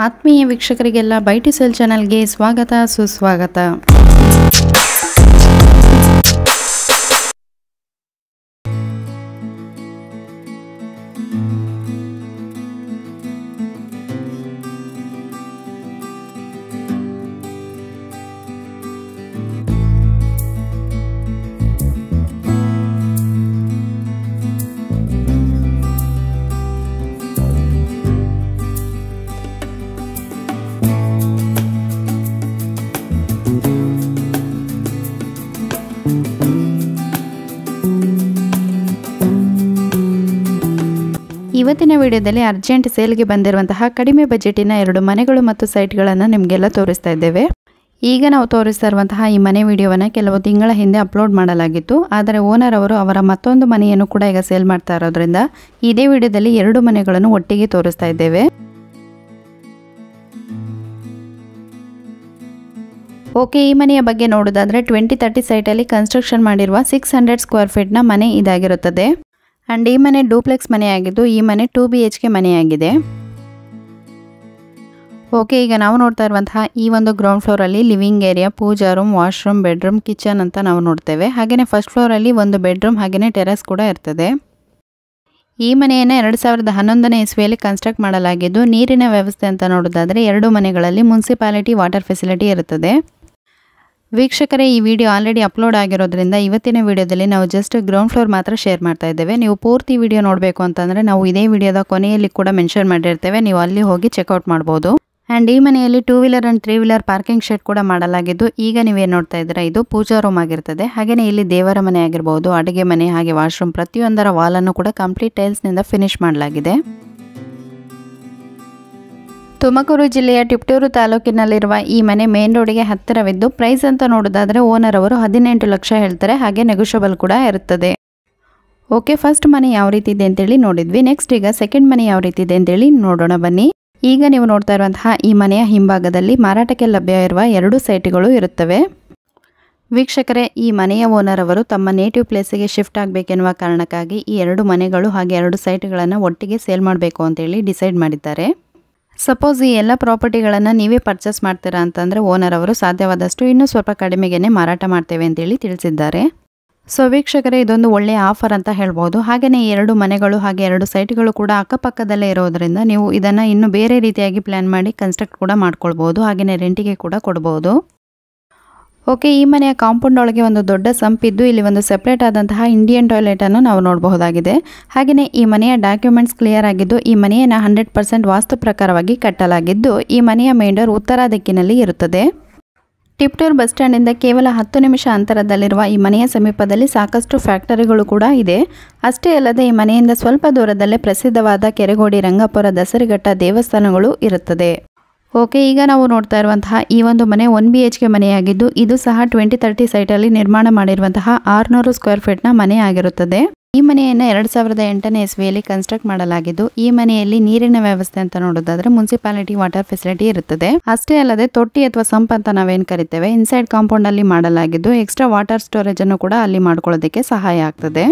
ಆತ್ಮೀಯ ವೀಕ್ಷಕರಿಗೆಲ್ಲ by to sell ಚಾನೆಲ್ಗೆ ಸ್ವಾಗತ ಸುಸ್ವಾಗತ. ಇವತ್ತಿನ ವಿಡಿಯೋದಲ್ಲಿ ಅರ್ಜೆಂಟ್ ಸೇಲ್ಗೆ ಬಂದಿರುವಂತಹ ಕಡಿಮೆ ಬಜೆಟಿನ 2 ಮನೆಗಳು ಮತ್ತು ಸೈಟ್ಗಳನ್ನು ನಿಮಗೆಲ್ಲ ತೋರಿಸ್ತಾ ಇದ್ದೇವೆ. ಈಗ ನಾವು ತೋರಿಸ್ತಾ ಇರುವಂತಹ ಈ ಮನೆ ವಿಡಿಯೋವನ್ನು ಕೆಲವು ತಿಂಗಳ ಹಿಂದೆ ಅಪ್ಲೋಡ್ ಮಾಡಲಾಗಿತ್ತು. ಆದರೆ ಓನರ್ ಅವರು ಅವರ ಮತ್ತೊಂದು ಮನೆಯನ್ನು ಕೂಡ ಈಗ ಸೇಲ್ ಮಾಡ್ತಾ ಇರೋದ್ರಿಂದ ಇದೇ ವಿಡಿಯೋದಲ್ಲಿ 2 ಮನೆಗಳನ್ನು ಒಟ್ಟಿಗೆ ತೋರಿಸ್ತಾ ಇದ್ದೇವೆ. ಓಕೆ, ಈ ಮನೆಯ ಬಗ್ಗೆ ನೋಡೋದಾದ್ರೆ 2030 ಸೈಟಲ್ಲಿ ಕನ್ಸ್ಟ್ರಕ್ಷನ್ ಮಾಡಿರುವ 600 ಸ್ಕ್ವೇರ್ ಫೀಟ್ನ ಮನೆ ಇದಾಗಿರುತ್ತದೆ. ಆ್ಯಂಡ್ ಈ ಮನೆ ಡೂಪ್ಲೆಕ್ಸ್ ಮನೆಯಾಗಿದ್ದು ಈ ಮನೆ 2 BHK ಮನೆಯಾಗಿದೆ. ಓಕೆ, ಈಗ ನಾವು ನೋಡ್ತಾ ಇರುವಂತಹ ಈ ಒಂದು ಗ್ರೌಂಡ್ ಫ್ಲೋರಲ್ಲಿ ಲಿವಿಂಗ್ ಏರಿಯಾ, ಪೂಜಾ ರೂಮ್, ವಾಶ್ರೂಮ್, ಬೆಡ್ರೂಮ್, ಕಿಚನ್ ಅಂತ ನಾವು ನೋಡ್ತೇವೆ. ಹಾಗೆಯೇ ಫಸ್ಟ್ ಫ್ಲೋರಲ್ಲಿ ಒಂದು ಬೆಡ್ರೂಮ್ ಹಾಗೆಯೇ ಟೆರೆಸ್ ಕೂಡ ಇರ್ತದೆ. ಈ ಮನೆಯನ್ನು 2011ನೇ ಇಸ್ವಿಯಲ್ಲಿ ಕನ್ಸ್ಟ್ರಕ್ಟ್ ಮಾಡಲಾಗಿದ್ದು ನೀರಿನ ವ್ಯವಸ್ಥೆ ಅಂತ ನೋಡೋದಾದರೆ 2 ಮನೆಗಳಲ್ಲಿ ಮುನ್ಸಿಪಾಲಿಟಿ ವಾಟರ್ ಫೆಸಿಲಿಟಿ ಇರುತ್ತದೆ. ವೀಕ್ಷಕರೇ, ಈ ವಿಡಿಯೋ ಆಲ್ರೆಡಿ ಅಪ್ಲೋಡ್ ಆಗಿರೋದ್ರಿಂದ ಇವತ್ತಿನ ವಿಡಿಯೋದಲ್ಲಿ ನಾವು ಜಸ್ಟ್ ಗ್ರೌಂಡ್ ಫ್ಲೋರ್ ಮಾತ್ರ ಶೇರ್ ಮಾಡ್ತಾ ಇದ್ದೇವೆ. ನೀವು ಪೂರ್ತಿ ವಿಡಿಯೋ ನೋಡಬೇಕು ಅಂತಂದರೆ ನಾವು ಇದೇ ವಿಡಿಯೋದ ಕೊನೆಯಲ್ಲಿ ಕೂಡ ಮೆನ್ಷನ್ ಮಾಡಿರ್ತೇವೆ, ನೀವು ಅಲ್ಲಿ ಹೋಗಿ ಚೆಕ್ಔಟ್ ಮಾಡ್ಬೋದು. ಆ್ಯಂಡ್ ಈ ಮನೆಯಲ್ಲಿ 2 wheeler and 3 wheeler parking shed ಕೂಡ ಮಾಡಲಾಗಿದ್ದು ಈಗ ನೀವೇನು ನೋಡ್ತಾ ಇದ್ದೀರಾ ಇದು ಪೂಜಾ ರೂಮ್ ಆಗಿರ್ತದೆ. ಹಾಗೆಯೇ ಇಲ್ಲಿ ದೇವರ ಮನೆ ಆಗಿರ್ಬೋದು, ಅಡುಗೆ ಮನೆ ಹಾಗೆ ವಾಶ್ರೂಮ್ ಪ್ರತಿಯೊಂದರ ವಾಲನ್ನು ಕೂಡ ಕಂಪ್ಲೀಟ್ ಟೈಲ್ಸ್ನಿಂದ ಫಿನಿಶ್ ಮಾಡಲಾಗಿದೆ. ತುಮಕೂರು ಜಿಲ್ಲೆಯ ತಿಪಟೂರು ತಾಲೂಕಿನಲ್ಲಿರುವ ಈ ಮನೆ ಮೇನ್ ರೋಡಿಗೆ ಹತ್ತಿರವಿದ್ದು ಪ್ರೈಸ್ ಅಂತ ನೋಡೋದಾದರೆ ಓನರ್ ಅವರು 18 ಲಕ್ಷ ಹೇಳ್ತಾರೆ. ಹಾಗೆ ನೆಗೋಷಿಯಬಲ್ ಕೂಡ ಇರುತ್ತದೆ. ಓಕೆ, ಫಸ್ಟ್ ಮನೆ ಯಾವ ರೀತಿ ಇದೆ ಅಂತೇಳಿ ನೋಡಿದ್ವಿ. ನೆಕ್ಸ್ಟ್ ಈಗ ಸೆಕೆಂಡ್ ಮನೆ ಯಾವ ರೀತಿ ಇದೆ ಅಂತೇಳಿ ನೋಡೋಣ ಬನ್ನಿ. ಈಗ ನೀವು ನೋಡ್ತಾ ಇರುವಂತಹ ಈ ಮನೆಯ ಹಿಂಭಾಗದಲ್ಲಿ ಮಾರಾಟಕ್ಕೆ ಲಭ್ಯ ಇರುವ 2 ಸೈಟ್ಗಳು ಇರುತ್ತವೆ. ವೀಕ್ಷಕರೇ, ಈ ಮನೆಯ ಓನರ್ ಅವರು ತಮ್ಮ ನೇಟಿವ್ ಪ್ಲೇಸಿಗೆ ಶಿಫ್ಟ್ ಆಗಬೇಕೆನ್ನುವ ಕಾರಣಕ್ಕಾಗಿ ಈ 2 ಮನೆಗಳು ಹಾಗೆ 2 ಸೈಟ್ಗಳನ್ನು ಒಟ್ಟಿಗೆ ಸೇಲ್ ಮಾಡಬೇಕು ಅಂತೇಳಿ ಡಿಸೈಡ್ ಮಾಡಿದ್ದಾರೆ. ಸಪೋಸ್ ಈ ಎಲ್ಲ ಪ್ರಾಪರ್ಟಿಗಳನ್ನು ನೀವೇ ಪರ್ಚೇಸ್ ಮಾಡ್ತೀರಾ ಅಂತಂದರೆ ಓನರ್ ಅವರು ಸಾಧ್ಯವಾದಷ್ಟು ಇನ್ನೂ ಸ್ವಲ್ಪ ಕಡಿಮೆಗೇ ಮಾರಾಟ ಮಾಡ್ತೇವೆ ಅಂತೇಳಿ ತಿಳಿಸಿದ್ದಾರೆ. ಸೊ ವೀಕ್ಷಕರೇ, ಇದೊಂದು ಒಳ್ಳೆಯ ಆಫರ್ ಅಂತ ಹೇಳ್ಬೋದು. ಹಾಗೆಯೇ ಈ 2 ಮನೆಗಳು ಹಾಗೆ 2 ಸೈಟ್ಗಳು ಕೂಡ ಅಕ್ಕಪಕ್ಕದಲ್ಲೇ ಇರೋದ್ರಿಂದ ನೀವು ಇದನ್ನು ಇನ್ನೂ ಬೇರೆ ರೀತಿಯಾಗಿ ಪ್ಲ್ಯಾನ್ ಮಾಡಿ ಕನ್ಸ್ಟ್ರಕ್ಟ್ ಕೂಡ ಮಾಡ್ಕೊಳ್ಬೋದು. ಹಾಗೆಯೇ ರೆಂಟಿಗೆ ಕೂಡ ಕೊಡ್ಬೋದು. ಓಕೆ, ಈ ಮನೆಯ ಕಾಂಪೌಂಡ್ ಒಳಗೆ ಒಂದು ದೊಡ್ಡ ಸಂಪಿದ್ದು ಇಲ್ಲಿ ಒಂದು ಸೆಪ್ರೇಟ್ ಆದಂತಹ ಇಂಡಿಯನ್ ಟಾಯ್ಲೆಟನ್ನು ನಾವು ನೋಡಬಹುದಾಗಿದೆ. ಹಾಗೆಯೇ ಈ ಮನೆಯ ಡಾಕ್ಯುಮೆಂಟ್ಸ್ ಕ್ಲಿಯರ್ ಆಗಿದ್ದು ಈ ಮನೆಯನ್ನು 100% ವಾಸ್ತು ಪ್ರಕಾರವಾಗಿ ಕಟ್ಟಲಾಗಿದ್ದು ಈ ಮನೆಯ ಮೇನ್ ಡೋರ್ ಉತ್ತರ ದಿಕ್ಕಿನಲ್ಲಿ ಇರುತ್ತದೆ. ತಿಪಟೂರು ಬಸ್ ಸ್ಟ್ಯಾಂಡಿಂದ ಕೇವಲ 10 ನಿಮಿಷ ಅಂತರದಲ್ಲಿರುವ ಈ ಮನೆಯ ಸಮೀಪದಲ್ಲಿ ಸಾಕಷ್ಟು ಫ್ಯಾಕ್ಟರಿಗಳು ಕೂಡ ಇದೆ. ಅಷ್ಟೇ ಅಲ್ಲದೆ ಈ ಮನೆಯಿಂದ ಸ್ವಲ್ಪ ದೂರದಲ್ಲೇ ಪ್ರಸಿದ್ಧವಾದ ಕೆರೆಗೋಡಿ ರಂಗಾಪುರ ದಸರಿಘಟ್ಟ ದೇವಸ್ಥಾನಗಳು ಇರುತ್ತದೆ. ಓಕೆ, ಈಗ ನಾವು ನೋಡ್ತಾ ಇರುವಂತಹ ಈ ಒಂದು ಮನೆ 1 BHK ಮನೆಯಾಗಿದ್ದು ಇದು ಸಹ 2030 ಸೈಟಲ್ಲಿ ನಿರ್ಮಾಣ ಮಾಡಿರುವಂತಹ 600 ಸ್ಕ್ವೇರ್ ಫೀಟ್ನ ಮನೆ ಆಗಿರುತ್ತದೆ. ಈ ಮನೆಯನ್ನು 2008ನೇ ಇಸ್ವಿಯಲ್ಲಿ ಕನ್ಸ್ಟ್ರಕ್ಟ್ ಮಾಡಲಾಗಿದ್ದು ಈ ಮನೆಯಲ್ಲಿ ನೀರಿನ ವ್ಯವಸ್ಥೆ ಅಂತ ನೋಡೋದಾದ್ರೆ ಮುನ್ಸಿಪಾಲಿಟಿ ವಾಟರ್ ಫೆಸಿಲಿಟಿ ಇರುತ್ತದೆ. ಅಷ್ಟೇ ಅಲ್ಲದೆ ತೊಟ್ಟಿ ಅಥವಾ ಸಂಪ್ ಅಂತ ನಾವೇನು ಕರಿತೇವೆ ಇನ್ಸೈಡ್ ಕಾಂಪೌಂಡ್ ಅಲ್ಲಿ ಮಾಡಲಾಗಿದ್ದು ಎಕ್ಸ್ಟ್ರಾ ವಾಟರ್ ಸ್ಟೋರೇಜ್ ಅನ್ನು ಕೂಡ ಅಲ್ಲಿ ಮಾಡ್ಕೊಳ್ಳೋದಕ್ಕೆ ಸಹಾಯ ಆಗ್ತದೆ.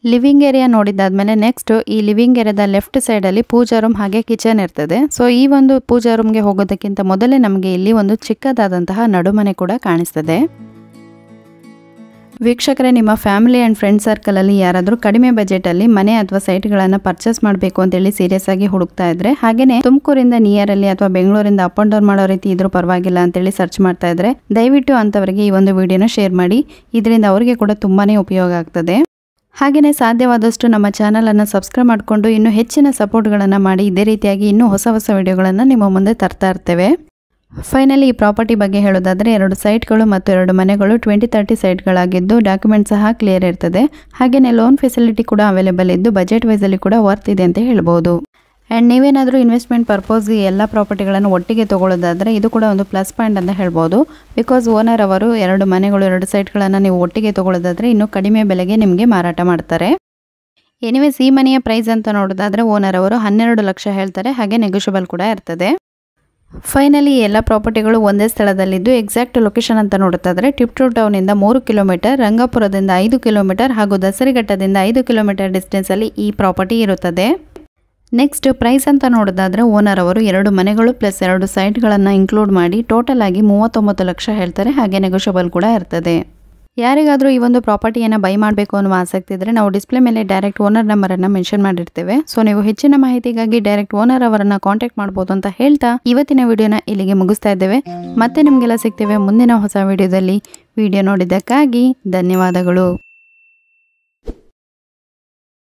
ಲಿವಿಂಗ್ ಏರಿಯಾ ನೋಡಿದಾದ್ಮೇಲೆ ನೆಕ್ಸ್ಟ್ ಈ ಲಿವಿಂಗ್ ಏರಿಯಾದ ಲೆಫ್ಟ್ ಸೈಡಲ್ಲಿ ಪೂಜಾ ರೂಮ್ ಹಾಗೆ ಕಿಚನ್ ಇರ್ತದೆ. ಸೊ ಈ ಒಂದು ಪೂಜಾ ರೂಮ್ಗೆ ಹೋಗೋದಕ್ಕಿಂತ ಮೊದಲೇ ನಮಗೆ ಇಲ್ಲಿ ಒಂದು ಚಿಕ್ಕದಾದಂತಹ ನಡುಮನೆ ಕೂಡ ಕಾಣಿಸ್ತದೆ. ವೀಕ್ಷಕರೇ, ನಿಮ್ಮ ಫ್ಯಾಮಿಲಿ ಆ್ಯಂಡ್ ಫ್ರೆಂಡ್ ಸರ್ಕಲಲ್ಲಿ ಯಾರಾದರೂ ಕಡಿಮೆ ಬಜೆಟಲ್ಲಿ ಮನೆ ಅಥವಾ ಸೈಟ್ಗಳನ್ನು ಪರ್ಚೇಸ್ ಮಾಡಬೇಕು ಅಂತೇಳಿ ಸೀರಿಯಸ್ ಆಗಿ ಹುಡುಕ್ತಾ ಇದ್ರೆ ಹಾಗೆಯೇ ತುಮಕೂರಿಂದ ನಿಯರಲ್ಲಿ ಅಥವಾ ಬೆಂಗಳೂರಿಂದ ಅಪ್ ಆ್ಯಂಡ್ ಡೌನ್ ಮಾಡೋ ರೀತಿ ಇದ್ರೂ ಪರವಾಗಿಲ್ಲ ಅಂತೇಳಿ ಸರ್ಚ್ ಮಾಡ್ತಾ ಇದ್ರೆ ದಯವಿಟ್ಟು ಅಂಥವರಿಗೆ ಈ ಒಂದು ವಿಡಿಯೋನ ಶೇರ್ ಮಾಡಿ. ಇದರಿಂದ ಅವರಿಗೆ ಕೂಡ ತುಂಬಾ ಉಪಯೋಗ ಆಗ್ತದೆ. ಹಾಗೆಯೇ ಸಾಧ್ಯವಾದಷ್ಟು ನಮ್ಮ ಚಾನಲನ್ನು ಸಬ್ಸ್ಕ್ರೈಬ್ ಮಾಡಿಕೊಂಡು ಇನ್ನೂ ಹೆಚ್ಚಿನ ಸಪೋರ್ಟ್ಗಳನ್ನು ಮಾಡಿ ಇದೇ ರೀತಿಯಾಗಿ ಇನ್ನೂ ಹೊಸ ವಿಡಿಯೋಗಳನ್ನು ನಿಮ್ಮ ಮುಂದೆ ತರ್ತಾ ಇರ್ತೇವೆ. ಫೈನಲಿ ಈ ಪ್ರಾಪರ್ಟಿ ಬಗ್ಗೆ ಹೇಳೋದಾದರೆ 2 ಸೈಟ್ಗಳು ಮತ್ತು 2 ಮನೆಗಳು 2030 ಸೈಟ್ಗಳಾಗಿದ್ದು ಡಾಕ್ಯುಮೆಂಟ್ ಸಹ ಕ್ಲಿಯರ್ ಇರ್ತದೆ. ಹಾಗೆಯೇ ಲೋನ್ ಫೆಸಿಲಿಟಿ ಕೂಡ ಅವೈಲೇಬಲ್ ಇದ್ದು ಬಜೆಟ್ ವೈಸಲ್ಲಿ ಕೂಡ ವರ್ತ್ ಇದೆ ಅಂತ ಹೇಳ್ಬೋದು. ಆ್ಯಂಡ್ ನೀವೇನಾದರೂ ಇನ್ವೆಸ್ಟ್ಮೆಂಟ್ ಪರ್ಪೋಸ್ಗೆ ಎಲ್ಲ ಪ್ರಾಪರ್ಟಿಗಳನ್ನು ಒಟ್ಟಿಗೆ ತೊಗೊಳ್ಳೋದಾದರೆ ಇದು ಕೂಡ ಒಂದು ಪ್ಲಸ್ ಪಾಯಿಂಟ್ ಅಂತ ಹೇಳ್ಬೋದು. ಬಿಕಾಸ್ ಓನರ್ ಅವರು 2 ಮನೆಗಳು 2 ಸೈಟ್ಗಳನ್ನು ನೀವು ಒಟ್ಟಿಗೆ ತೊಗೊಳ್ಳೋದಾದರೆ ಇನ್ನೂ ಕಡಿಮೆ ಬೆಲೆಗೆ ನಿಮಗೆ ಮಾರಾಟ ಮಾಡ್ತಾರೆ. ಎನಿವೇಸ್ ಈ ಮನೆಯ ಪ್ರೈಸ್ ಅಂತ ನೋಡೋದಾದರೆ ಓನರ್ ಅವರು 12 ಲಕ್ಷ ಹೇಳ್ತಾರೆ. ಹಾಗೆ ನೆಗೋಷಿಯಬಲ್ ಕೂಡ ಇರ್ತದೆ. ಫೈನಲಿ ಎಲ್ಲ ಪ್ರಾಪರ್ಟಿಗಳು ಒಂದೇ ಸ್ಥಳದಲ್ಲಿದ್ದು ಎಕ್ಸಾಕ್ಟ್ ಲೊಕೇಶನ್ ಅಂತ ನೋಡ್ತಾಯಿದ್ರೆ ಟಿಪ್ಟೂರ್ ಟೌನಿಂದ 3 ಕಿಲೋಮೀಟರ್, ರಂಗಾಪುರದಿಂದ 5 ಕಿಲೋಮೀಟರ್ ಹಾಗೂ ದಸರಿಘಟ್ಟದಿಂದ 5 ಕಿಲೋಮೀಟರ್ ಡಿಸ್ಟೆನ್ಸಲ್ಲಿ ಈ ಪ್ರಾಪರ್ಟಿ ಇರುತ್ತದೆ. ನೆಕ್ಸ್ಟ್ ಪ್ರೈಸ್ ಅಂತ ನೋಡೋದಾದರೆ ಓನರ್ ಅವರು 2 ಮನೆಗಳು ಪ್ಲಸ್ 2 ಸೈಟ್ಗಳನ್ನು ಇನ್ಕ್ಲೂಡ್ ಮಾಡಿ ಟೋಟಲ್ ಆಗಿ 39 ಲಕ್ಷ ಹೇಳ್ತಾರೆ. ಹಾಗೆ ನೆಗೋಷಿಯಬಲ್ ಕೂಡ ಇರ್ತದೆ. ಯಾರಿಗಾದರೂ ಈ ಒಂದು ಪ್ರಾಪರ್ಟಿಯನ್ನು ಬೈ ಮಾಡಬೇಕು ಅನ್ನೋ ಆಸಕ್ತಿ ಇದ್ದರೆ ನಾವು ಡಿಸ್ಪ್ಲೇ ಮೇಲೆ ಡೈರೆಕ್ಟ್ ಓನರ್ ನಂಬರನ್ನು ಮೆನ್ಷನ್ ಮಾಡಿರ್ತೇವೆ. ಸೊ ನೀವು ಹೆಚ್ಚಿನ ಮಾಹಿತಿಗಾಗಿ ಡೈರೆಕ್ಟ್ ಓನರ್ ಅವರನ್ನು ಕಾಂಟ್ಯಾಕ್ಟ್ ಮಾಡ್ಬೋದು ಅಂತ ಹೇಳ್ತಾ ಇವತ್ತಿನ ವಿಡಿಯೋನ ಇಲ್ಲಿಗೆ ಮುಗಿಸ್ತಾ ಇದ್ದೇವೆ. ಮತ್ತೆ ನಿಮಗೆಲ್ಲ ಸಿಗ್ತೇವೆ ಮುಂದಿನ ಹೊಸ ವಿಡಿಯೋದಲ್ಲಿ. ವಿಡಿಯೋ ನೋಡಿದ್ದಕ್ಕಾಗಿ ಧನ್ಯವಾದಗಳು.